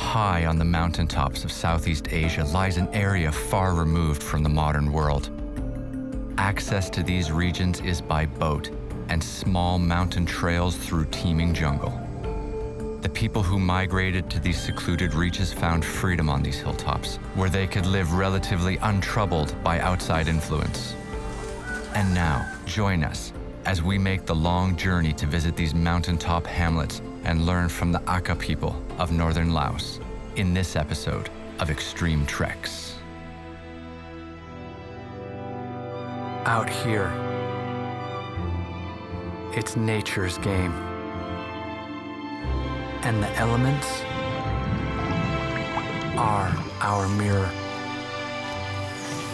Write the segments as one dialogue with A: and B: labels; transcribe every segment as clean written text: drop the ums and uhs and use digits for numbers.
A: High on the mountaintops of Southeast Asia lies an area far removed from the modern world. Access to these regions is by boat and small mountain trails through teeming jungle. The people who migrated to these secluded reaches found freedom on these hilltops, where they could live relatively untroubled by outside influence. And now, join us as we make the long journey to visit these mountaintop hamlets and learn from the Akha people of Northern Laos in this episode of Extreme Treks. Out here, it's nature's game. And the elements are our mirror.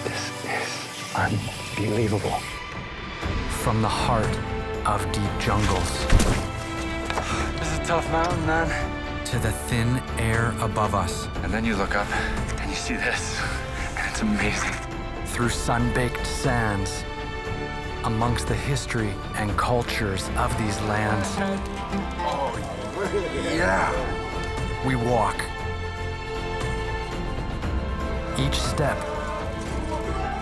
B: This is unbelievable.
A: From the heart of deep jungles.
B: This is a tough mountain, man.
A: To the thin air above us.
B: And then you look up and you see this, and it's amazing.
A: Through sun-baked sands. Amongst the history and cultures of these lands.
B: Yeah.
A: We walk. Each step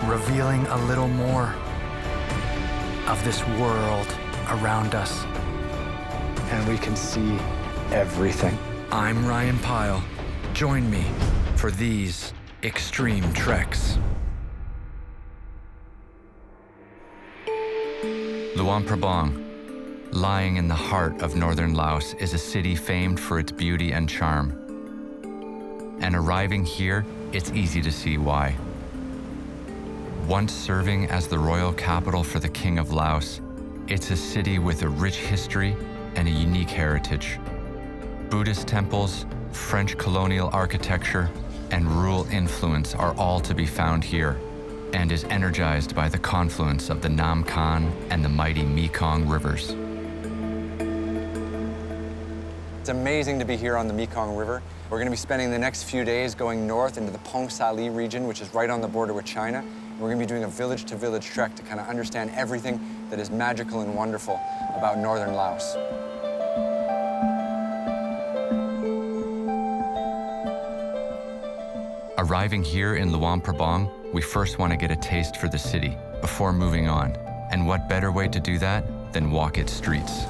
A: revealing a little more of this world around us.
B: And we can see everything.
A: I'm Ryan Pyle. Join me for these Extreme Treks. Luang Prabang, lying in the heart of northern Laos, is a city famed for its beauty and charm. And arriving here, it's easy to see why. Once serving as the royal capital for the King of Laos, it's a city with a rich history and a unique heritage. Buddhist temples, French colonial architecture, and rural influence are all to be found here, and is energized by the confluence of the Nam Khan and the mighty Mekong rivers.
C: It's amazing to be here on the Mekong River. We're going to be spending the next few days going north into the Pong Sali region, which is right on the border with China. And we're going to be doing a village-to-village trek to kind of understand everything that is magical and wonderful about northern Laos.
A: Arriving here in Luang Prabang, we first want to get a taste for the city before moving on. And what better way to do that than walk its streets?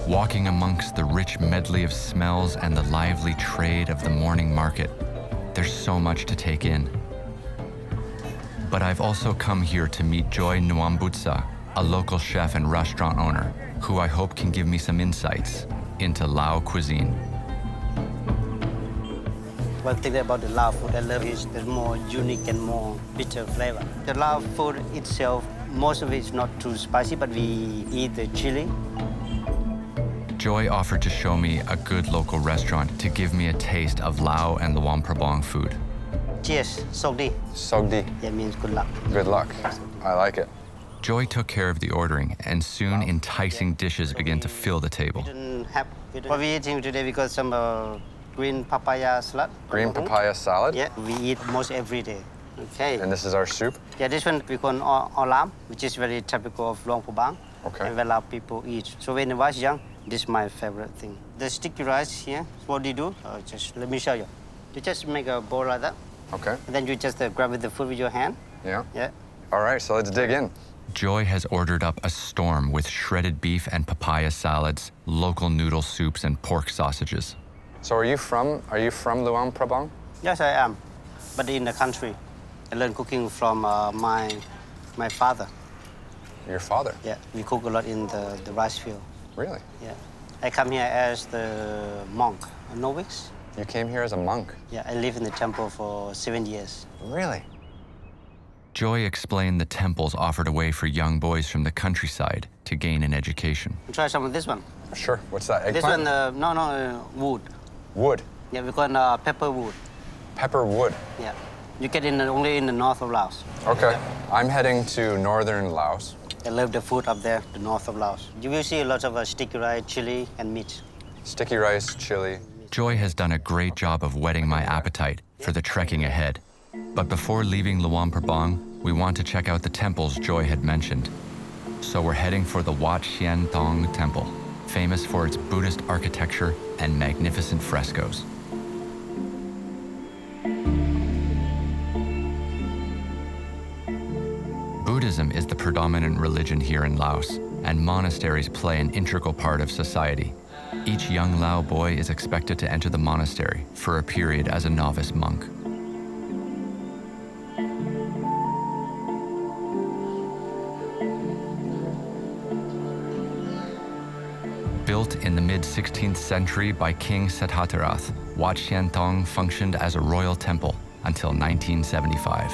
A: Walking amongst the rich medley of smells and the lively trade of the morning market, there's so much to take in. But I've also come here to meet Joy Nwambutsa, a local chef and restaurant owner, who I hope can give me some insights into Lao cuisine.
D: One thing about the Lao food I love is the more unique and more bitter flavor. The Lao food itself, most of it is not too spicy, but we eat the chili.
A: Joy offered to show me a good local restaurant to give me a taste of Lao and Luang Prabang food.
D: Cheers, Sogdi.
C: Sogdi.
D: That means good luck.
C: Good luck. I like it.
A: Joy took care of the ordering, and soon enticing dishes began to fill the table.
D: What we're eating today, we got some green papaya salad.
C: Green papaya salad?
D: Yeah, we eat most every day. Okay.
C: And this is our soup?
D: Yeah, this one we call olam, which is very typical of Luang Prabang.
C: Okay.
D: And a lot of people eat. So when I was young, this is my favorite thing. The sticky rice here, what do you do? Just let me show you. You just make a bowl like that.
C: Okay.
D: And then you just grab the food with your hand.
C: Yeah?
D: Yeah.
C: All right, so let's dig in.
A: Joy has ordered up a storm with shredded beef and papaya salads, local noodle soups, and pork sausages.
C: So are you from Luang Prabang?
D: Yes, I am. But in the country. I learned cooking from my father.
C: Your father?
D: Yeah, we cook a lot in the rice field.
C: Really?
D: Yeah. I come here as the monk, a novice.
C: You came here as a monk?
D: Yeah, I lived in the temple for 7 years.
C: Really?
A: Joy explained the temples offered a way for young boys from the countryside to gain an education.
D: Try some of this one.
C: Sure. What's that,
D: This
C: eggplant?
D: one, wood.
C: Wood.
D: Yeah, we call pepper wood.
C: Pepper wood.
D: Yeah. You get it only in the north of Laos.
C: Okay. I'm heading to northern Laos.
D: I love the food up there, the north of Laos. You will see a lot of sticky rice, chili, and meat.
C: Sticky rice, chili.
A: Joy has done a great job of whetting my appetite for the trekking ahead. But before leaving Luang Prabang, we want to check out the temples Joy had mentioned. So we're heading for the Wat Sien Thong Temple, famous for its Buddhist architecture and magnificent frescoes. Buddhism is the predominant religion here in Laos, and monasteries play an integral part of society. Each young Lao boy is expected to enter the monastery for a period as a novice monk. Built in the mid-16th century by King Sethatarath, Wat Sien Thong functioned as a royal temple until 1975.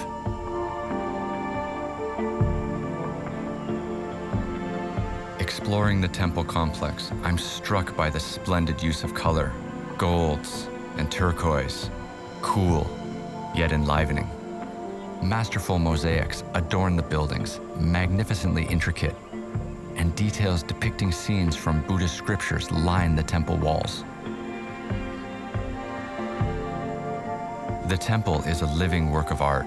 A: Exploring the temple complex, I'm struck by the splendid use of color, golds and turquoise, cool, yet enlivening. Masterful mosaics adorn the buildings, magnificently intricate, and details depicting scenes from Buddhist scriptures line the temple walls. The temple is a living work of art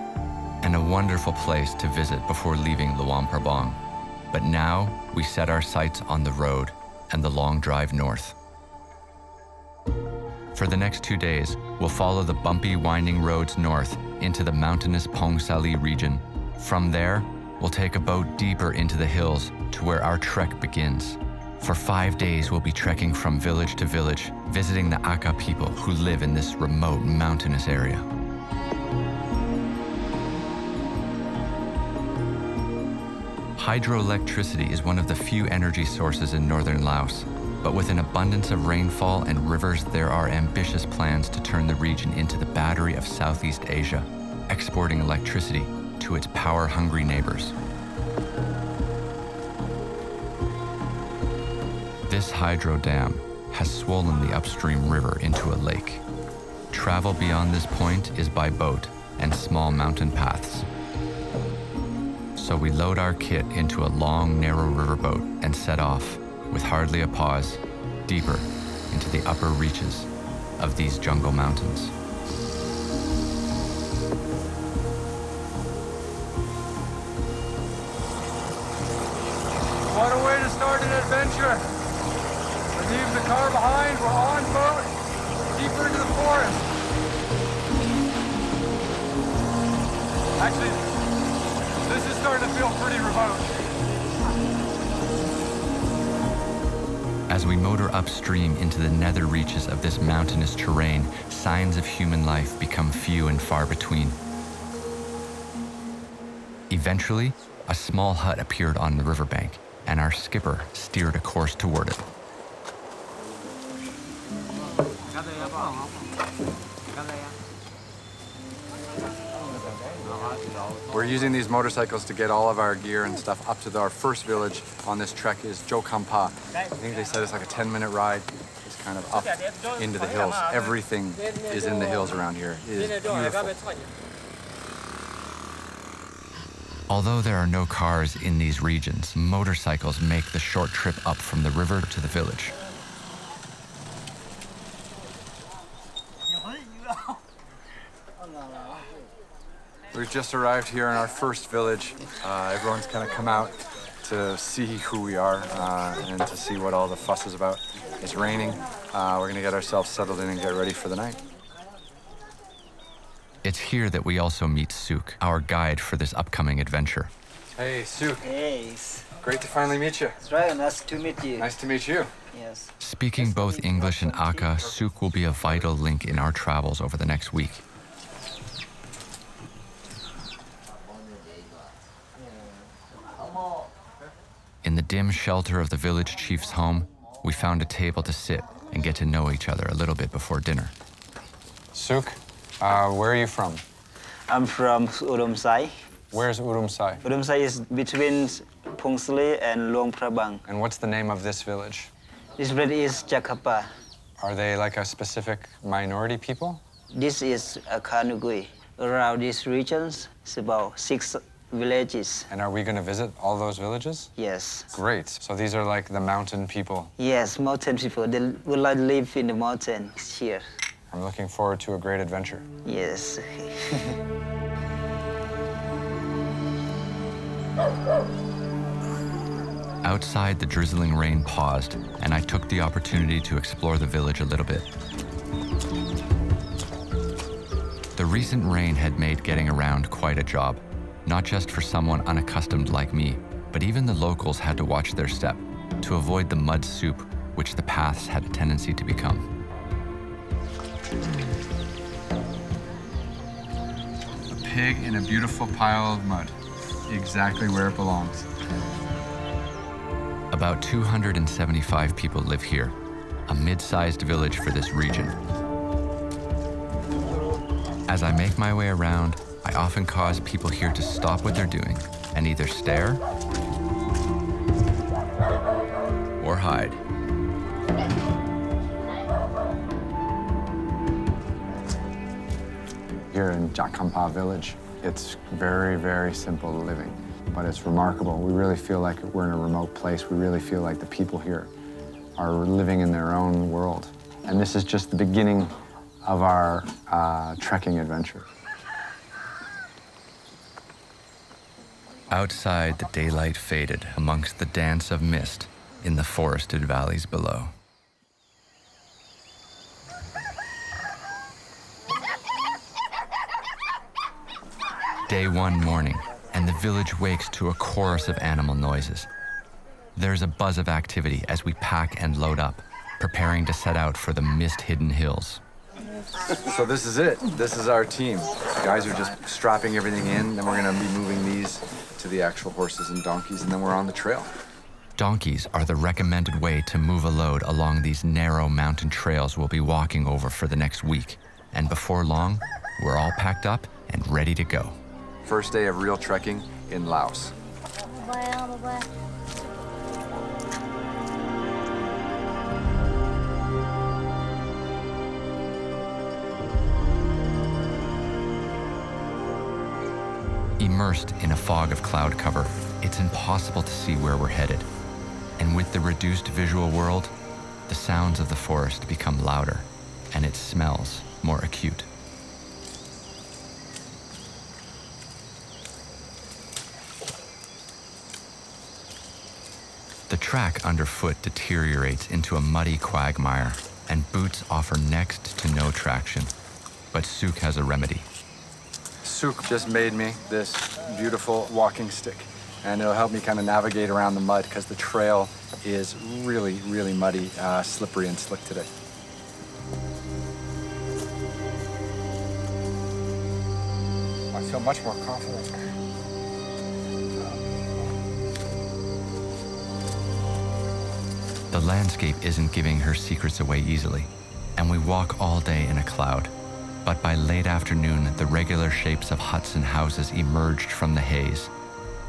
A: and a wonderful place to visit before leaving Luang Prabang. But now we set our sights on the road and the long drive north. For the next 2 days, we'll follow the bumpy, winding roads north into the mountainous Phong Sa-Li region. From there, we'll take a boat deeper into the hills to where our trek begins. For 5 days, we'll be trekking from village to village, visiting the Akha people who live in this remote mountainous area. Hydroelectricity is one of the few energy sources in northern Laos, but with an abundance of rainfall and rivers, there are ambitious plans to turn the region into the battery of Southeast Asia, exporting electricity to its power-hungry neighbors. This hydro dam has swollen the upstream river into a lake. Travel beyond this point is by boat and small mountain paths. So we load our kit into a long, narrow riverboat and set off, with hardly a pause, deeper into the upper reaches of these jungle mountains.
C: What a way to start an adventure. We leave the car behind, we're on boat, deeper into the forest. Actually, this is starting to feel pretty remote.
A: As we motor upstream into the nether reaches of this mountainous terrain, signs of human life become few and far between. Eventually, a small hut appeared on the riverbank, and our skipper steered a course toward it.
C: We're using these motorcycles to get all of our gear and stuff up to our first village on this trek is Jokampa. I think they said it's like a 10-minute ride. It's kind of up into the hills. Everything is in the hills around here. It is beautiful.
A: Although there are no cars in these regions, motorcycles make the short trip up from the river to the village.
C: We've just arrived here in our first village. Everyone's kind of come out to see who we are and to see what all the fuss is about. It's raining. We're gonna get ourselves settled in and get ready for the night.
A: It's here that we also meet Suk, our guide for this upcoming adventure.
C: Hey, Suk.
D: Hey,
C: Great to finally meet you.
D: it's Ryan. Nice to meet you.
C: Nice to meet you.
D: Yes.
A: Speaking both English and Akha, Suk will be a vital link in our travels over the next week. In the dim shelter of the village chief's home, we found a table to sit and get to know each other a little bit before dinner.
C: Suk, where are you from?
D: I'm from Urumsai.
C: Where's Urumsai?
D: Urumsai is between Phong Sa-Li and Luang Prabang.
C: And what's the name of this village?
D: This village is Jakapa.
C: Are they like a specific minority people?
D: This is Akha Nugui. Around these regions, it's about 6 villages.
C: And are we going to visit all those villages?
D: Yes.
C: Great. So these are like the mountain people.
D: Yes, mountain people. They would like to live in the mountain here.
C: I'm looking forward to a great adventure.
D: Yes.
A: Outside, the drizzling rain paused, and I took the opportunity to explore the village a little bit. The recent rain had made getting around quite a job, not just for someone unaccustomed like me, but even the locals had to watch their step to avoid the mud soup which the paths had a tendency to become.
C: A pig in a beautiful pile of mud, exactly where it belongs.
A: About 275 people live here, a mid-sized village for this region. As I make my way around, I often cause people here to stop what they're doing and either stare or hide.
C: Here in Jakampa village, it's very, very simple living, but it's remarkable. We really feel like we're in a remote place. We really feel like the people here are living in their own world. And this is just the beginning of our trekking adventure.
A: Outside, the daylight faded amongst the dance of mist in the forested valleys below. Day one morning, and the village wakes to a chorus of animal noises. There's a buzz of activity as we pack and load up, preparing to set out for the mist-hidden hills.
C: So this is it. This is our team. The guys are just strapping everything in, then we're gonna be moving these to the actual horses and donkeys, and then we're on the trail.
A: Donkeys are the recommended way to move a load along these narrow mountain trails we'll be walking over for the next week. And before long, we're all packed up and ready to go.
C: First day of real trekking in Laos.
A: Immersed in a fog of cloud cover, it's impossible to see where we're headed. And with the reduced visual world, the sounds of the forest become louder and its smells more acute. The track underfoot deteriorates into a muddy quagmire, and boots offer next to no traction. But Suk has a remedy.
C: Suk just made me this beautiful walking stick, and it'll help me kind of navigate around the mud because the trail is really, really muddy, slippery and slick today. I feel much more confident.
A: The landscape isn't giving her secrets away easily, and we walk all day in a cloud. But by late afternoon, the regular shapes of huts and houses emerged from the haze.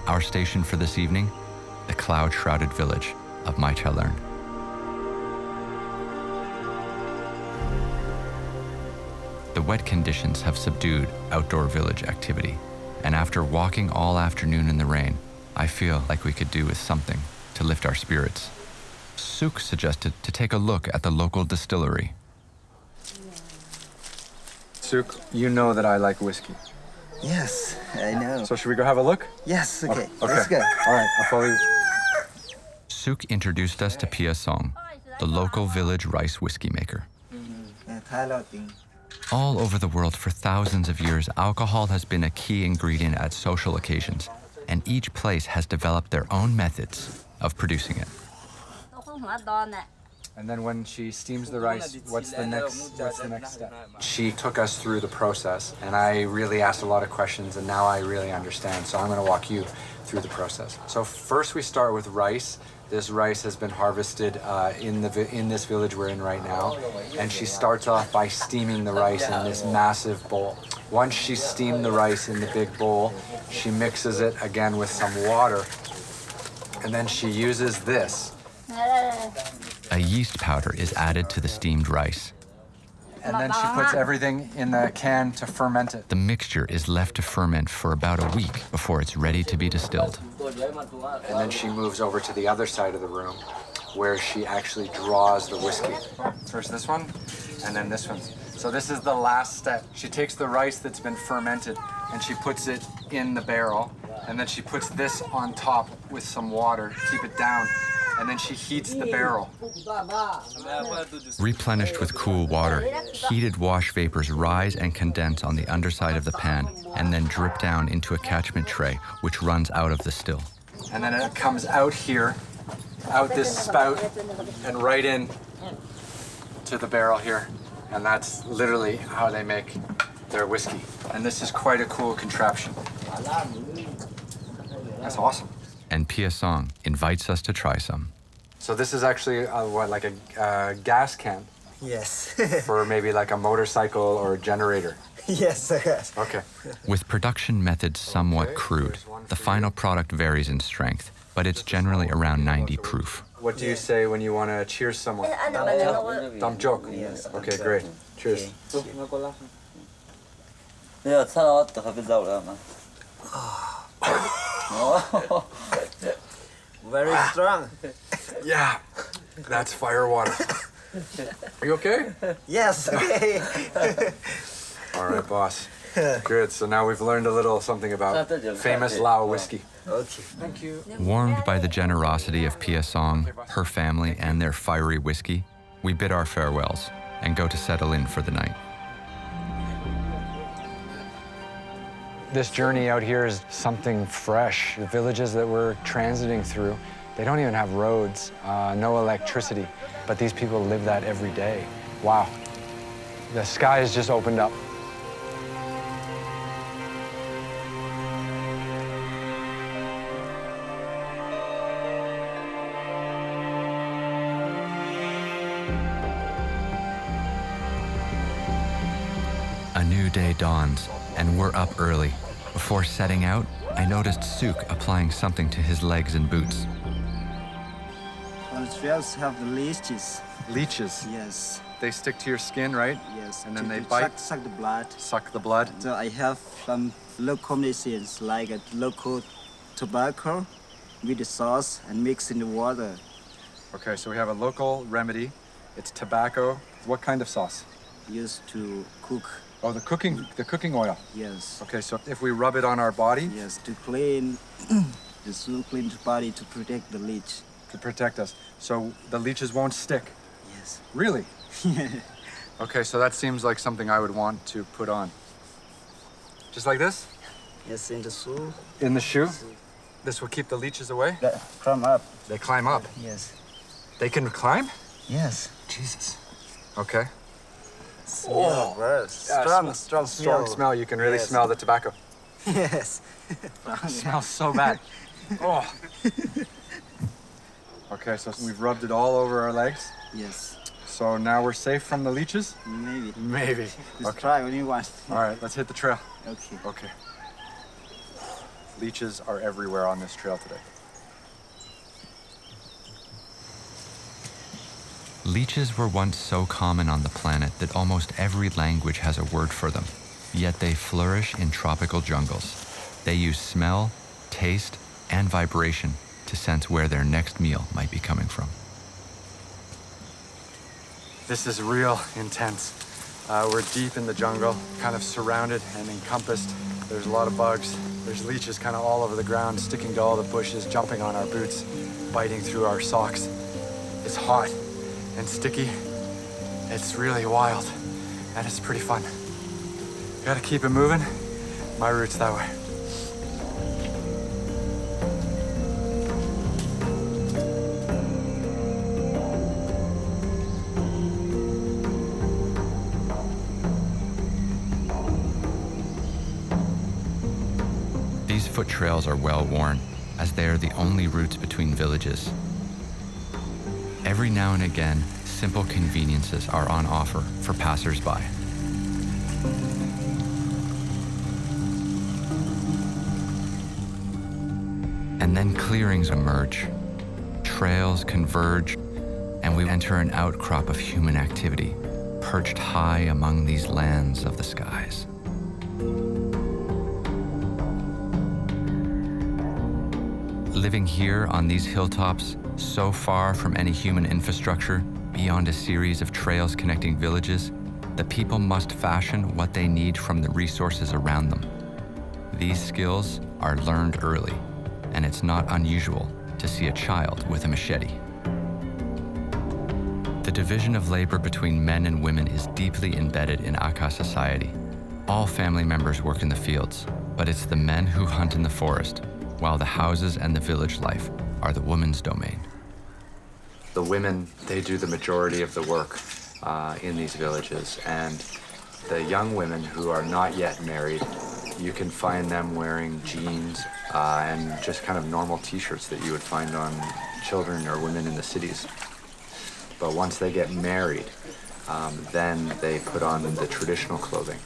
A: Our station for this evening, the cloud-shrouded village of Mai Chalern. The wet conditions have subdued outdoor village activity, and after walking all afternoon in the rain, I feel like we could do with something to lift our spirits. Suk suggested to take a look at the local distillery.
C: Suk, you know that I like whiskey.
E: Yes, I know.
C: So should we go have a look?
E: Yes, okay.
C: Okay.
E: Let's go.
C: All right, I'll follow you.
A: Suk introduced us to Pia Song, the local village rice whiskey maker. All over the world for thousands of years, alcohol has been a key ingredient at social occasions, and each place has developed their own methods of producing it.
C: And then when she steams the rice, what's the next step? She took us through the process, and I really asked a lot of questions, and now I really understand. So I'm going to walk you through the process. So first we start with rice. This rice has been harvested in this village we're in right now, and she starts off by steaming the rice in this massive bowl. Once she's steamed the rice in the big bowl, she mixes it again with some water, and then she uses this.
A: A yeast powder is added to the steamed rice.
C: And then she puts everything in the can to ferment it.
A: The mixture is left to ferment for about a week before it's ready to be distilled.
C: And then she moves over to the other side of the room where she actually draws the whiskey. First this one, and then this one. So this is the last step. She takes the rice that's been fermented and she puts it in the barrel, And then she puts this on top with some water to keep it down. And then she heats the barrel.
A: Replenished with cool water, heated wash vapors rise and condense on the underside of the pan and then drip down into a catchment tray, which runs out of the still.
C: And then it comes out here, out this spout, and right in to the barrel here. And that's literally how they make their whiskey. And this is quite a cool contraption. That's awesome.
A: And Pia Song invites us to try some.
C: So this is actually like a gas can
E: Yes.
C: for maybe like a motorcycle or a generator.
E: Yes, yes.
C: Okay.
A: With production methods somewhat crude, the final product varies in strength, but it's generally around 90 proof.
C: What do you say when you want to cheers someone? Dam jok.
E: Yes.
C: Okay, great. Cheers.
E: Very strong.
C: Yeah, that's fire water. Are you okay?
E: Yes, okay.
C: All right, boss. Good. So now we've learned a little something about famous Lao whiskey.
E: Okay.
C: Thank you.
A: Warmed by the generosity of Pia Song, her family, and their fiery whiskey, we bid our farewells and go to settle in for the night.
C: This journey out here is something fresh. The villages that we're transiting through, they don't even have roads, no electricity, but these people live that every day. Wow. The sky has just opened up.
A: A new day dawns, and we're up early. Before setting out, I noticed Suk applying something to his legs and boots.
D: On the trails have the leeches.
C: Leeches.
D: Yes,
C: They stick to your skin, right?
D: yes.
C: And then
D: to
C: they
D: suck-
C: bite?
D: Suck the blood.
C: Suck the blood.
D: So I have some local medicines like a local tobacco with the sauce and mix in the water.
C: Okay, so we have a local remedy. It's tobacco. What kind of sauce?
D: Used to cook.
C: Oh, the cooking oil.
D: Yes.
C: Okay, so if we rub it on our body
D: Yes, to clean to clean the body to protect the leech.
C: to protect us, so the leeches won't stick.
D: Yes.
C: Really? Okay, so that seems like something I would want to put on. Just like this?
D: Yes, in the shoe.
C: In the shoe? This will keep the leeches away?
D: Climb up.
C: They climb up.
D: Yes.
C: They can climb?
D: Yes.
C: Jesus. Okay.
D: Smell, bro. Strong
C: smell. You can really
D: Yes.
C: smell the tobacco.
D: Yes.
C: It smells so bad. Oh. Okay, so we've rubbed it all over our legs.
D: Yes.
C: So now we're safe from the leeches?
D: Maybe.
C: Maybe.
D: Just
C: Okay.
D: try when you want.
C: All right, let's hit the trail.
D: Okay.
C: Okay. Leeches are everywhere on this trail today.
A: Leeches were once so common on the planet that almost every language has a word for them, yet they flourish in tropical jungles. They use smell, taste, and vibration to sense where their next meal might be coming from.
C: This is real intense. We're deep in the jungle, kind of surrounded and encompassed. There's a lot of bugs. There's leeches kind of all over the ground, sticking to all the bushes, jumping on our boots, biting through our socks. It's hot and sticky. It's really wild, and it's pretty fun. Gotta keep it moving. My route's that way.
A: These foot trails are well worn, as they are the only routes between villages. Every now and again, simple conveniences are on offer for passers-by. And then clearings emerge, trails converge, and we enter an outcrop of human activity, perched high among these lands of the skies. Living here on these hilltops, so far from any human infrastructure, beyond a series of trails connecting villages, the people must fashion what they need from the resources around them. These skills are learned early, and it's not unusual to see a child with a machete. The division of labor between men and women is deeply embedded in Akha society. All family members work in the fields, but it's the men who hunt in the forest, while the houses and the village life are the women's domain. The women, they do the majority of the work in these villages, and the young women who are not yet married, you can find them wearing jeans and just kind of normal t-shirts that you would find on children or women in the cities. But once they get married, then they put on the traditional clothing.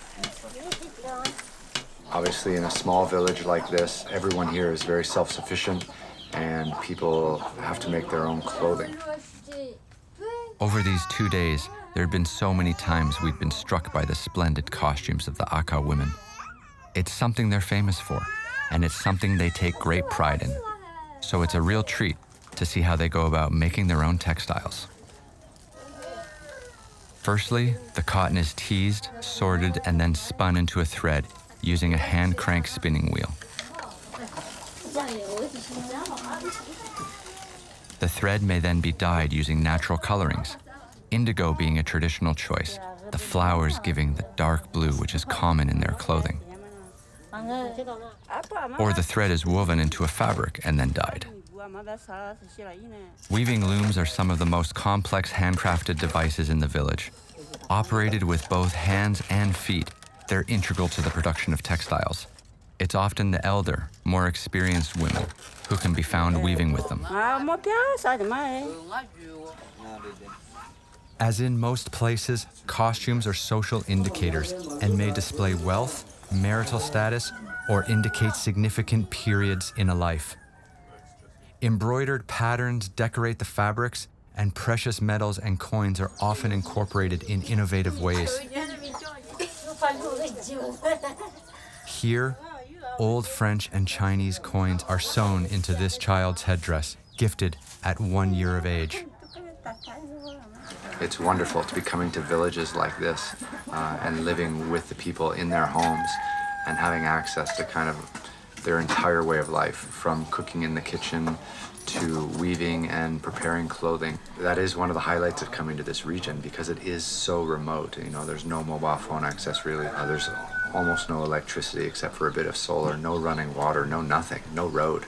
A: Obviously, in a small village like this, everyone here is very self-sufficient, and people have to make their own clothing. Over these 2 days, there had been so many times we'd been struck by the splendid costumes of the Akha women. It's something they're famous for, and it's something they take great pride in. So it's a real treat to see how they go about making their own textiles. Firstly, the cotton is teased, sorted, and then spun into a thread using a hand crank spinning wheel. The thread may then be dyed using natural colorings, indigo being a traditional choice, the flowers giving the dark blue which is common in their clothing. Or the thread is woven into a fabric and then dyed. Weaving looms are some of the most complex handcrafted devices in the village. Operated with both hands and feet, they're integral to the production of textiles. It's often the elder, more experienced women who can be found weaving with them. As in most places, costumes are social indicators and may display wealth, marital status, or indicate significant periods in a life. Embroidered patterns decorate the fabrics, and precious metals and coins are often incorporated in innovative ways. Here, old French and Chinese coins are sewn into this child's headdress, gifted at 1 year of age. It's wonderful to be coming to villages like this and living with the people in their homes and having access to kind of their entire way of life, from cooking in the kitchen to weaving and preparing clothing. That is one of the highlights of coming to this region because it is so remote. You know, there's no mobile phone access really. There's almost no electricity except for a bit of solar, no running water, no nothing, no road.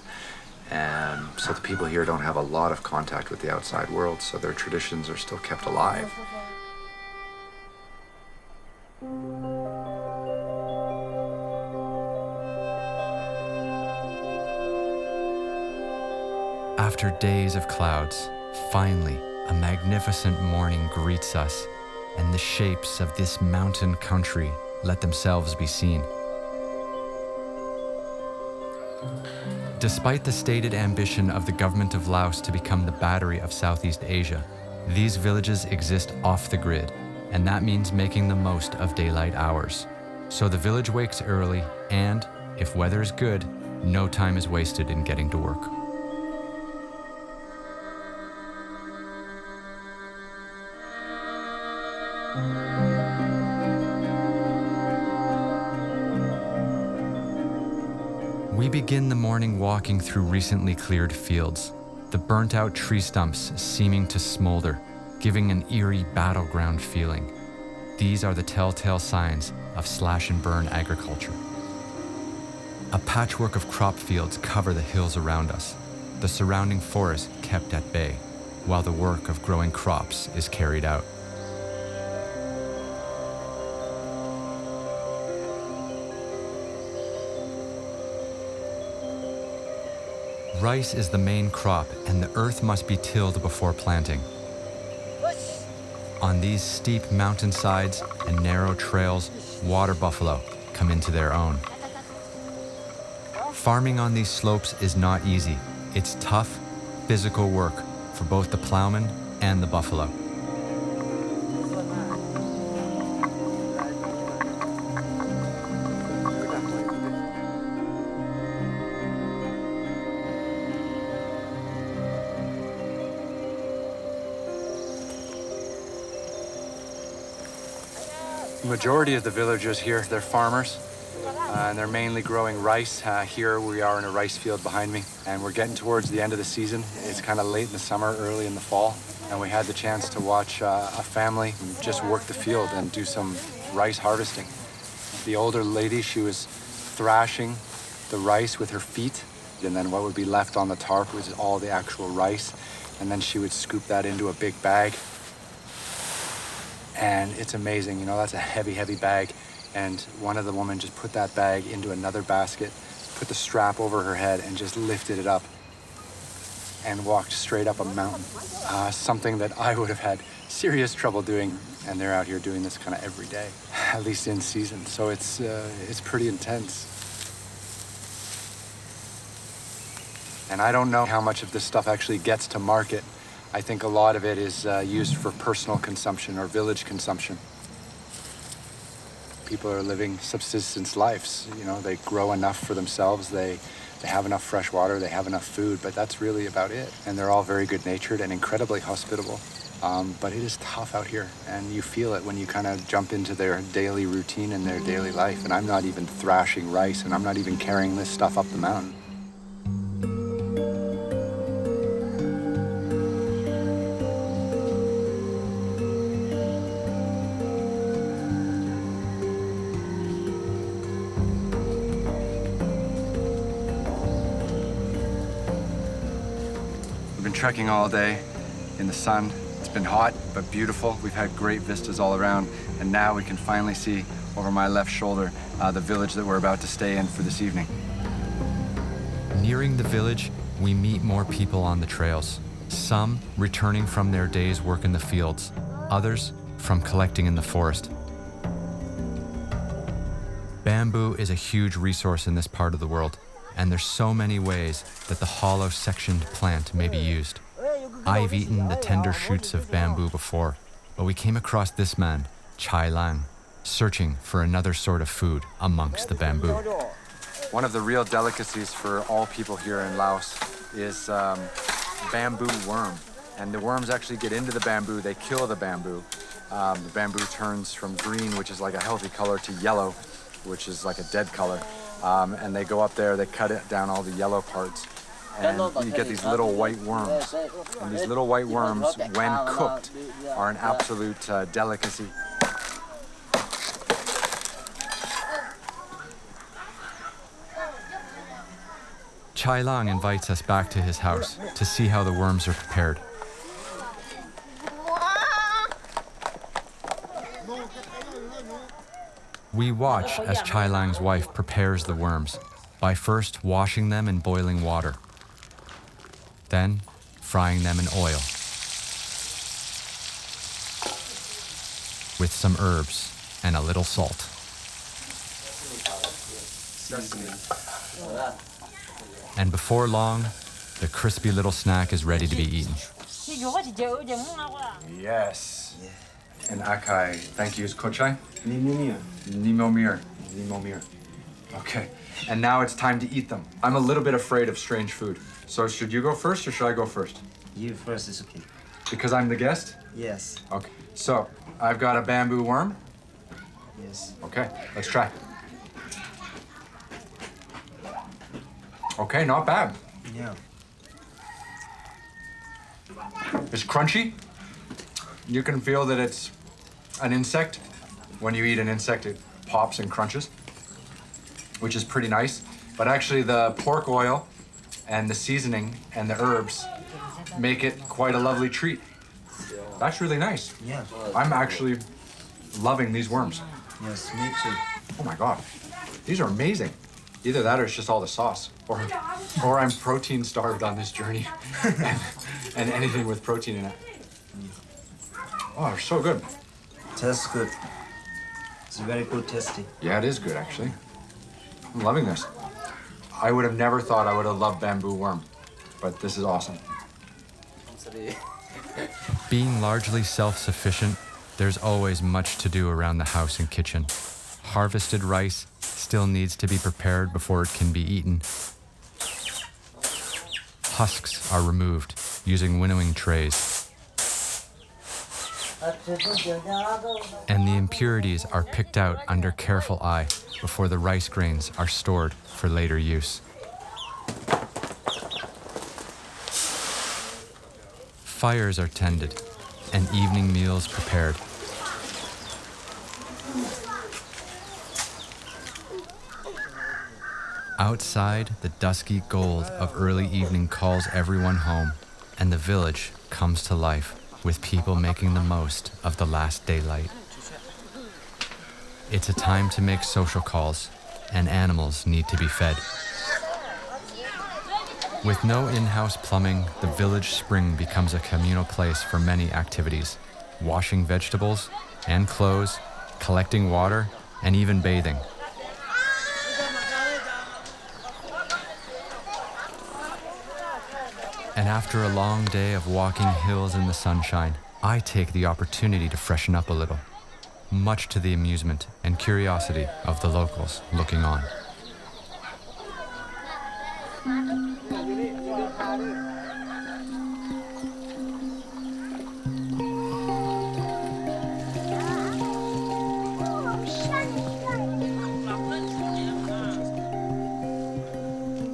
A: And so the people here don't have a lot of contact with the outside world, so their traditions are still kept alive. After days of clouds, finally, a magnificent morning greets us, and the shapes of this mountain country let themselves be seen. Despite the stated ambition of the government of Laos to become the battery of Southeast Asia, these villages exist off the grid, and that means making the most of daylight hours. So the village wakes early, and, if weather is good, no time is wasted in getting to work. We begin the morning walking through recently cleared fields, the burnt-out tree stumps seeming to smolder, giving an eerie battleground feeling. These are the telltale signs of slash-and-burn agriculture. A patchwork of crop fields cover the hills around us, the surrounding forest kept at bay, while the work of growing crops is carried out. Rice is the main crop, and the earth must be tilled before planting. On these steep mountainsides and narrow trails, water buffalo come into their own. Farming on these slopes is not easy. It's tough, physical work for both the plowman and the buffalo.
C: The majority of the villagers here, they're farmers. And they're mainly growing rice. Here we are in a rice field behind me, and we're getting towards the end of the season. It's kind of late in the summer, early in the fall, and we had the chance to watch a family just work the field and do some rice harvesting. The older lady, she was thrashing the rice with her feet, and then what would be left on the tarp was all the actual rice, and then she would scoop that into a big bag. And it's amazing, you know, that's a heavy, heavy bag. And one of the women just put that bag into another basket, put the strap over her head, and just lifted it up and walked straight up a mountain. Something that I would have had serious trouble doing. And they're out here doing this kind of every day, at least in season. So it's pretty intense. And I don't know how much of this stuff actually gets to market. I think a lot of it is used for personal consumption or village consumption. People are living subsistence lives. You know, they grow enough for themselves. They have enough fresh water. They have enough food, but that's really about it. And they're all very good-natured and incredibly hospitable. But it is tough out here, and you feel it when you kind of jump into their daily routine and their daily life. And I'm not even thrashing rice, and I'm not even carrying this stuff up the mountain. Trekking all day in the sun. It's been hot, but beautiful. We've had great vistas all around, and now we can finally see over my left shoulder the village that we're about to stay in for this evening.
A: Nearing the village, we meet more people on the trails. Some returning from their day's work in the fields, others from collecting in the forest. Bamboo is a huge resource in this part of the world, and there's so many ways that the hollow sectioned plant may be used. I've eaten the tender shoots of bamboo before, but we came across this man, Chai Lang, searching for another sort of food amongst the bamboo.
C: One of the real delicacies for all people here in Laos is bamboo worm. And the worms actually get into the bamboo, they kill the bamboo. The bamboo turns from green, which is like a healthy color, to yellow, which is like a dead color. And they go up there, they cut it down all the yellow parts, and you get these little white worms. And these little white worms, when cooked, are an absolute delicacy.
A: Chai Lang invites us back to his house to see how the worms are prepared. We watch as Chai Lang's wife prepares the worms by first washing them in boiling water, then frying them in oil with some herbs and a little salt. And before long, the crispy little snack is ready to be eaten.
C: Yes. And Akha, thank you, is Kochai?
E: Nimumir.
C: Nimomir. Okay. And now it's time to eat them. I'm a little bit afraid of strange food. So should you go first or should I go first?
E: You first is okay.
C: Because I'm the guest?
E: Yes.
C: Okay. So I've got a bamboo worm.
E: Yes.
C: Okay, let's try. Okay, not bad.
E: Yeah.
C: It's crunchy. You can feel that it's an insect. When you eat an insect, it pops and crunches, which is pretty nice. But actually the pork oil and the seasoning and the herbs make it quite a lovely treat. That's really nice.
E: Yeah.
C: I'm actually loving these worms.
E: Yes, me too.
C: Oh my God, these are amazing. Either that or it's just all the sauce, or I'm protein starved on this journey, and anything with protein in it. Oh, they're so good.
E: Tastes good. It's very good tasty.
C: Yeah, it is good actually. I'm loving this. I would have never thought I would have loved bamboo worm, but this is awesome.
A: Being largely self-sufficient, there's always much to do around the house and kitchen. Harvested rice still needs to be prepared before it can be eaten. Husks are removed using winnowing trays. And the impurities are picked out under careful eye before the rice grains are stored for later use. Fires are tended and evening meals prepared. Outside, the dusky gold of early evening calls everyone home, and the village comes to life with people making the most of the last daylight. It's a time to make social calls, and animals need to be fed. With no in-house plumbing, the village spring becomes a communal place for many activities: washing vegetables and clothes, collecting water, and even bathing. And after a long day of walking hills in the sunshine, I take the opportunity to freshen up a little, much to the amusement and curiosity of the locals looking on.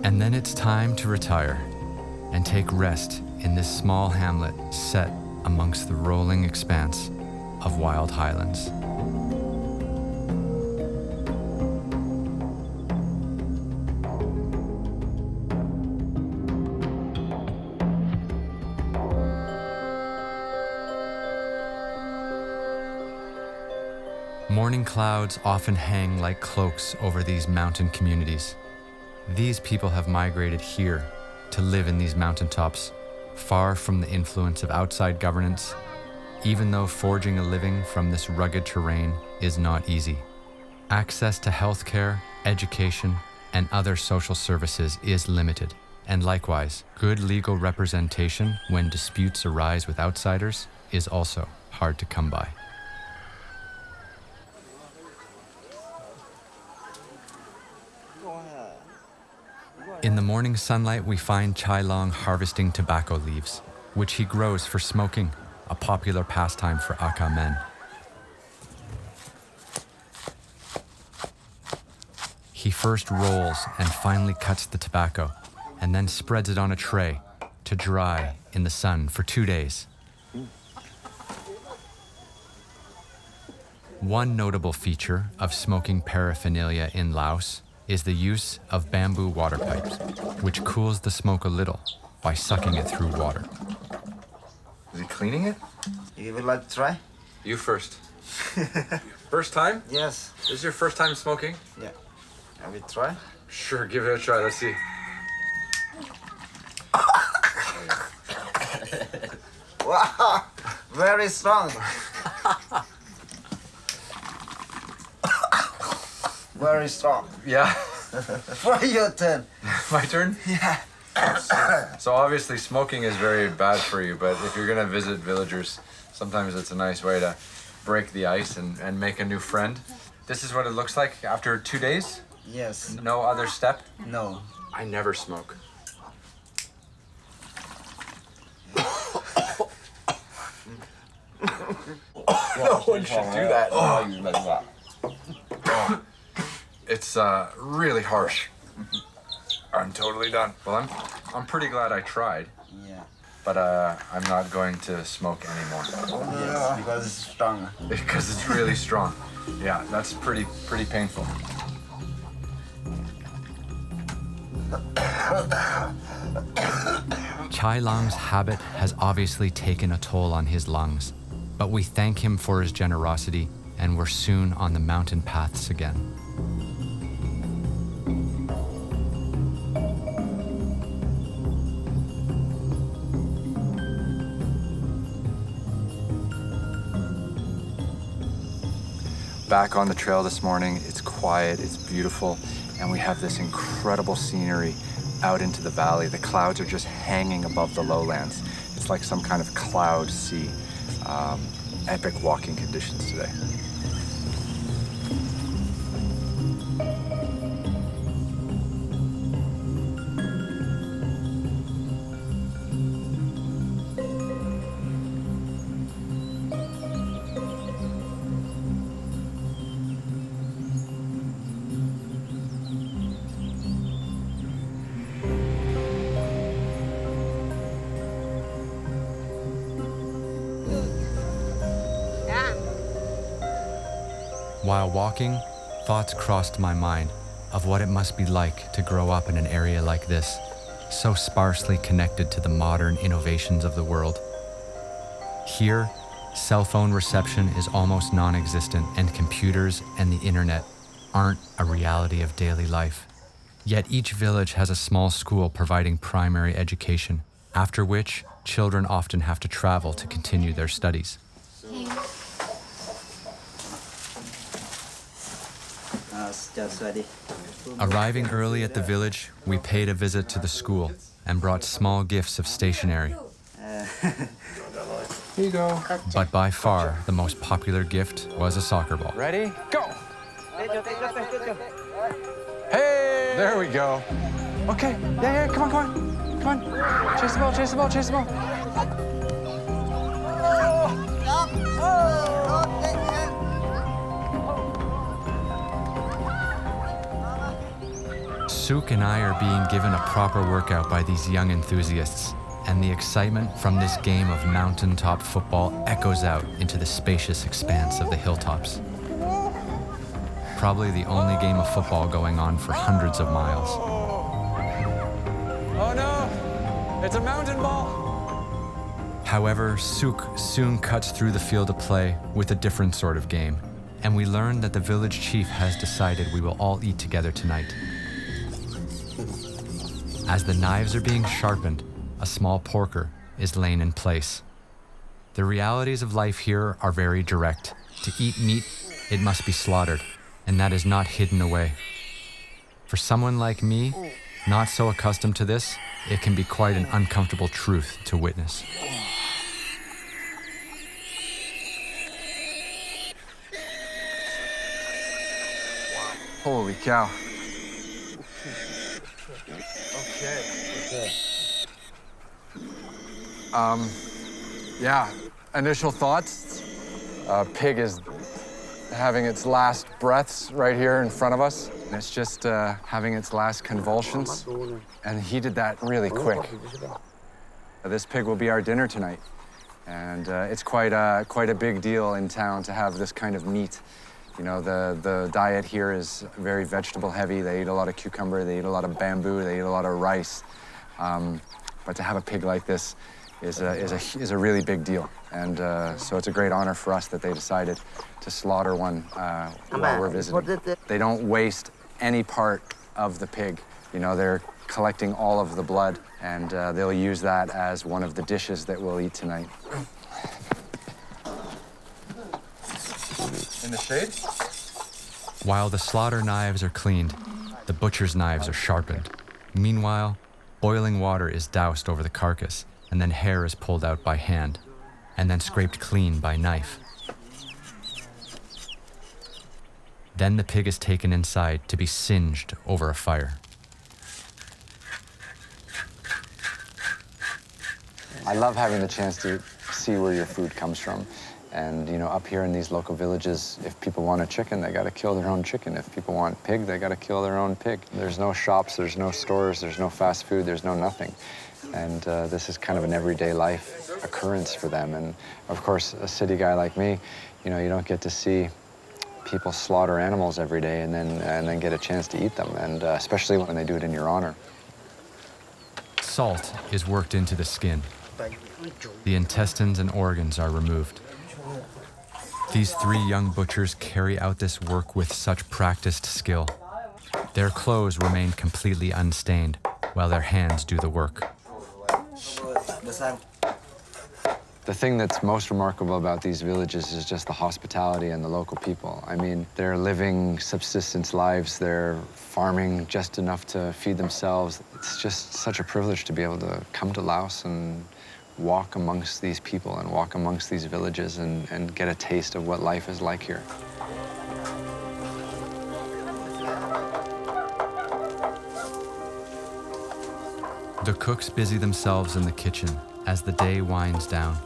A: And then it's time to retire and take rest in this small hamlet set amongst the rolling expanse of wild highlands. Morning clouds often hang like cloaks over these mountain communities. These people have migrated here to live in these mountaintops, far from the influence of outside governance, even though forging a living from this rugged terrain is not easy. Access to healthcare, education, and other social services is limited, and likewise, good legal representation when disputes arise with outsiders is also hard to come by. In the morning sunlight, we find Chai Long harvesting tobacco leaves, which he grows for smoking, a popular pastime for Akha men. He first rolls and finally cuts the tobacco, and then spreads it on a tray to dry in the sun for 2 days. One notable feature of smoking paraphernalia in Laos is the use of bamboo water pipes, which cools the smoke a little by sucking it through water.
C: Is he cleaning it?
E: You would like to try?
C: You first. First time?
E: Yes.
C: This is your first time smoking?
E: Yeah. Have we try?
C: Sure, give it a try. Let's see.
E: Wow, very strong. Very strong.
C: Yeah.
E: For your turn.
C: My turn?
E: Yeah.
C: So obviously smoking is very bad for you, but if you're gonna visit villagers, sometimes it's a nice way to break the ice and make a new friend. This is what it looks like after 2 days?
E: Yes.
C: No other step?
E: No.
C: I never smoke. No one should do that. It's really harsh. I'm totally done. Well, I'm pretty glad I tried,
E: Yeah.
C: but I'm not going to smoke anymore
E: Yes, because it's strong.
C: because it's really strong. Yeah, that's pretty painful.
A: Chai Long's habit has obviously taken a toll on his lungs, but we thank him for his generosity, and we're soon on the mountain paths again.
C: Back on the trail this morning, it's quiet, it's beautiful, and we have this incredible scenery out into the valley. The clouds are just hanging above the lowlands. It's like some kind of cloud sea. Epic walking conditions today.
A: While walking, thoughts crossed my mind of what it must be like to grow up in an area like this, so sparsely connected to the modern innovations of the world. Here, cell phone reception is almost non-existent, and computers and the internet aren't a reality of daily life. Yet each village has a small school providing primary education, after which children often have to travel to continue their studies. Arriving early at the village, we paid a visit to the school and brought small gifts of stationery.
C: Here you go.
A: But by far, the most popular gift was a soccer ball.
C: Ready? Go! Hey! There we go. Okay, yeah, come on. Come on. Chase the ball, chase the ball, chase the ball.
A: Suk and I are being given a proper workout by these young enthusiasts, and the excitement from this game of mountaintop football echoes out into the spacious expanse of the hilltops. Probably the only game of football going on for hundreds of miles.
C: Oh no, it's a mountain ball.
A: However, Suk soon cuts through the field of play with a different sort of game, and we learn that the village chief has decided we will all eat together tonight. As the knives are being sharpened, a small porker is laying in place. The realities of life here are very direct. To eat meat, it must be slaughtered, and that is not hidden away. For someone like me, not so accustomed to this, it can be quite an uncomfortable truth to witness.
C: Holy cow. Yeah, initial thoughts. Pig is having its last breaths right here in front of us. And it's just having its last convulsions. And he did that really quick. This pig will be our dinner tonight. And it's quite a big deal in town to have this kind of meat. You know, the diet here is very vegetable heavy. They eat a lot of cucumber, they eat a lot of bamboo, they eat a lot of rice. But to have a pig like this is a really big deal. And so it's a great honor for us that they decided to slaughter one while we're visiting. They don't waste any part of the pig. You know, they're collecting all of the blood, and they'll use that as one of the dishes that we'll eat tonight. In the shade?
A: While the slaughter knives are cleaned, the butcher's knives are sharpened. Meanwhile, boiling water is doused over the carcass, and then hair is pulled out by hand, and then scraped clean by knife. Then the pig is taken inside to be singed over a fire.
C: I love having the chance to see where your food comes from. And, you know, up here in these local villages, if people want a chicken, they got to kill their own chicken. If people want pig, they got to kill their own pig. There's no shops, there's no stores, there's no fast food, there's no nothing. And this is kind of an everyday life occurrence for them. And, of course, a city guy like me, you know, you don't get to see people slaughter animals every day and then get a chance to eat them, and especially when they do it in your honor.
A: Salt is worked into the skin. The intestines and organs are removed. These three young butchers carry out this work with such practiced skill. Their clothes remain completely unstained, while their hands do the work.
C: The thing that's most remarkable about these villages is just the hospitality and the local people. I mean, they're living subsistence lives. They're farming just enough to feed themselves. It's just such a privilege to be able to come to Laos and walk amongst these people and walk amongst these villages and get a taste of what life is like here.
A: The cooks busy themselves in the kitchen as the day winds down.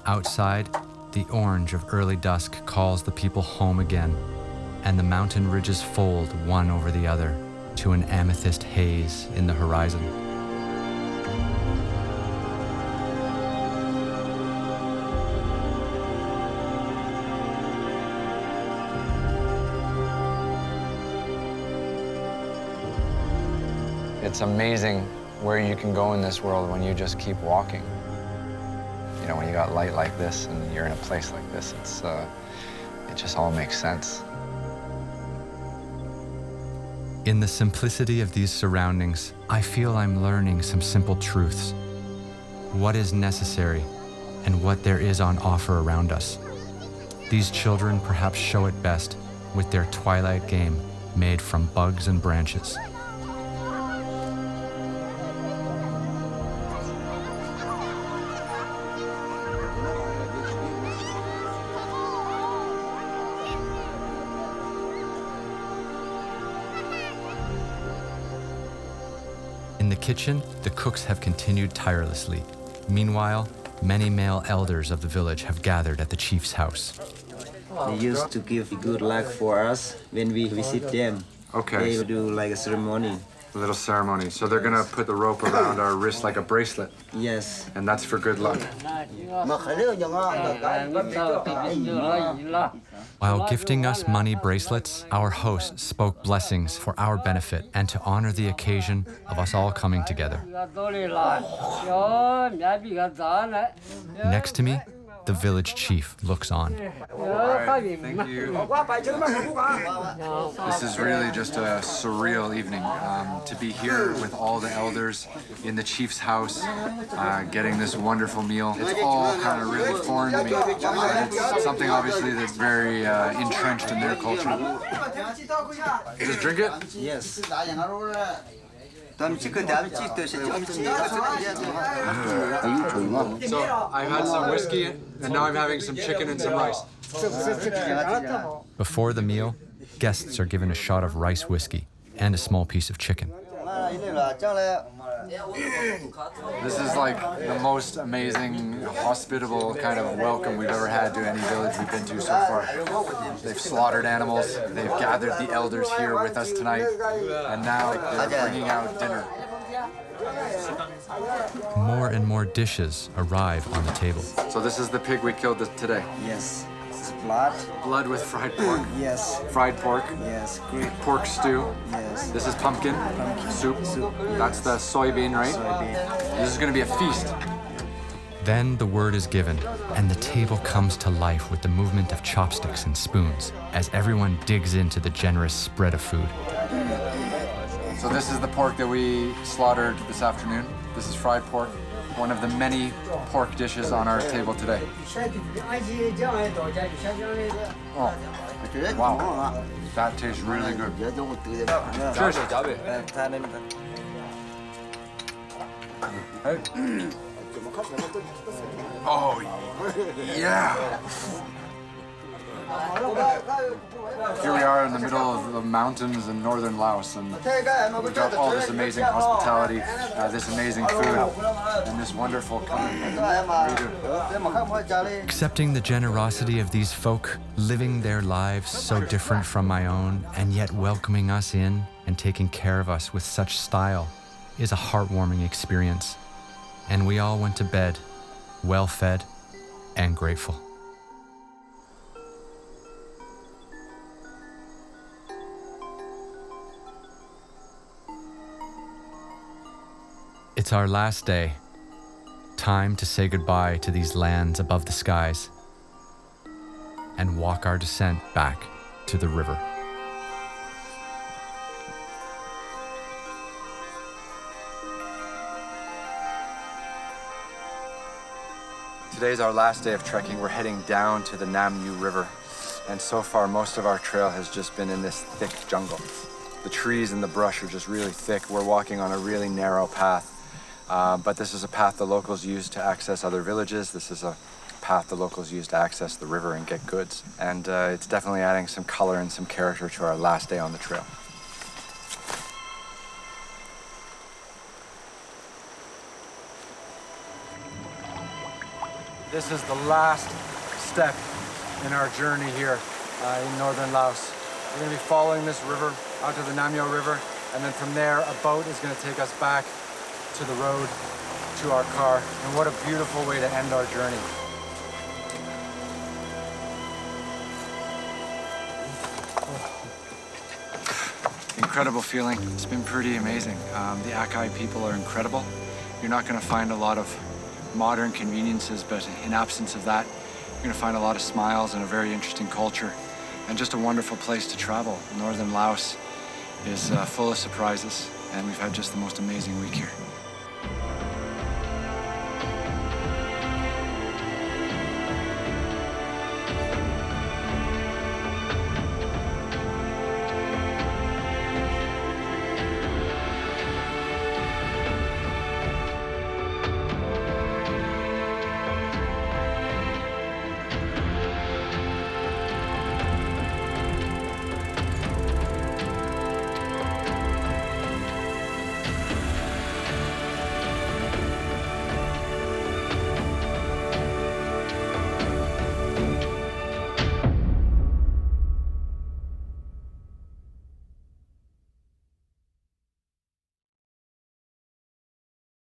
A: Outside, the orange of early dusk calls the people home again, and the mountain ridges fold one over the other to an amethyst haze in the horizon.
C: It's amazing where you can go in this world when you just keep walking. You know, when you got light like this and you're in a place like this, it just all makes sense.
A: In the simplicity of these surroundings, I feel I'm learning some simple truths. What is necessary and what there is on offer around us. These children perhaps show it best with their twilight game made from bugs and branches. In the kitchen, the cooks have continued tirelessly. Meanwhile, many male elders of the village have gathered at the chief's house.
E: They used to give good luck for us when we visit them.
C: Okay.
E: They will do like a ceremony.
C: A little ceremony. So they're gonna put the rope around our wrist like a bracelet,
E: Yes.
C: and that's for good luck.
A: While gifting us money bracelets, our host spoke blessings for our benefit and to honor the occasion of us all coming together. Next to me, the village chief looks on.
C: Thank you. This is really just a surreal evening. To be here with all the elders in the chief's house, getting this wonderful meal. It's all kind of really foreign to me. It's something obviously that's very entrenched in their culture. Just drink it?
E: Yes.
C: So I've had some whiskey, and now I'm having some chicken and some rice.
A: Before the meal, guests are given a shot of rice whiskey and a small piece of chicken.
C: This is like the most amazing, hospitable kind of welcome we've ever had to any village we've been to so far. They've slaughtered animals, they've gathered the elders here with us tonight, and now they're bringing out dinner.
A: More and more dishes arrive on the table.
C: So this is the pig we killed today.
E: Yes. It's blood.
C: Blood with fried pork.
E: Yes.
C: Fried pork.
E: Yes. Great.
C: Pork stew.
E: Yes.
C: This is pumpkin soup. That's the soybean, right?
E: Soybean.
C: This is going to be a feast.
A: Then the word is given, and the table comes to life with the movement of chopsticks and spoons as everyone digs into the generous spread of food.
C: So this is the pork that we slaughtered this afternoon. This is fried pork, one of the many pork dishes on our table today. Oh, wow, that tastes really good. Cheers. Oh, yeah. Here we are in the middle of the mountains in Northern Laos, and we've got all this amazing hospitality, this amazing food, and this wonderful country.
A: Accepting the generosity of these folk, living their lives so different from my own, and yet welcoming us in and taking care of us with such style is a heartwarming experience. And we all went to bed, well fed and grateful. It's our last day. Time to say goodbye to these lands above the skies and walk our descent back to the river.
C: Today's our last day of trekking. We're heading down to the Nam Yu River, and so far most of our trail has just been in this thick jungle. The trees and the brush are just really thick. We're walking on a really narrow path. But this is a path the locals use to access other villages. This is a path the locals use to access the river and get goods. And it's definitely adding some color and some character to our last day on the trail. This is the last step in our journey here in Northern Laos. We're going to be following this river out to the Nam Yu River, and then from there a boat is going to take us back to the road, to our car, and what a beautiful way to end our journey.
B: Incredible feeling. It's been pretty amazing. The Akha people are incredible. You're not going to find a lot of modern conveniences, but in absence of that, you're going to find a lot of smiles and a very interesting culture and just a wonderful place to travel. Northern Laos is full of surprises, and we've had just the most amazing week here.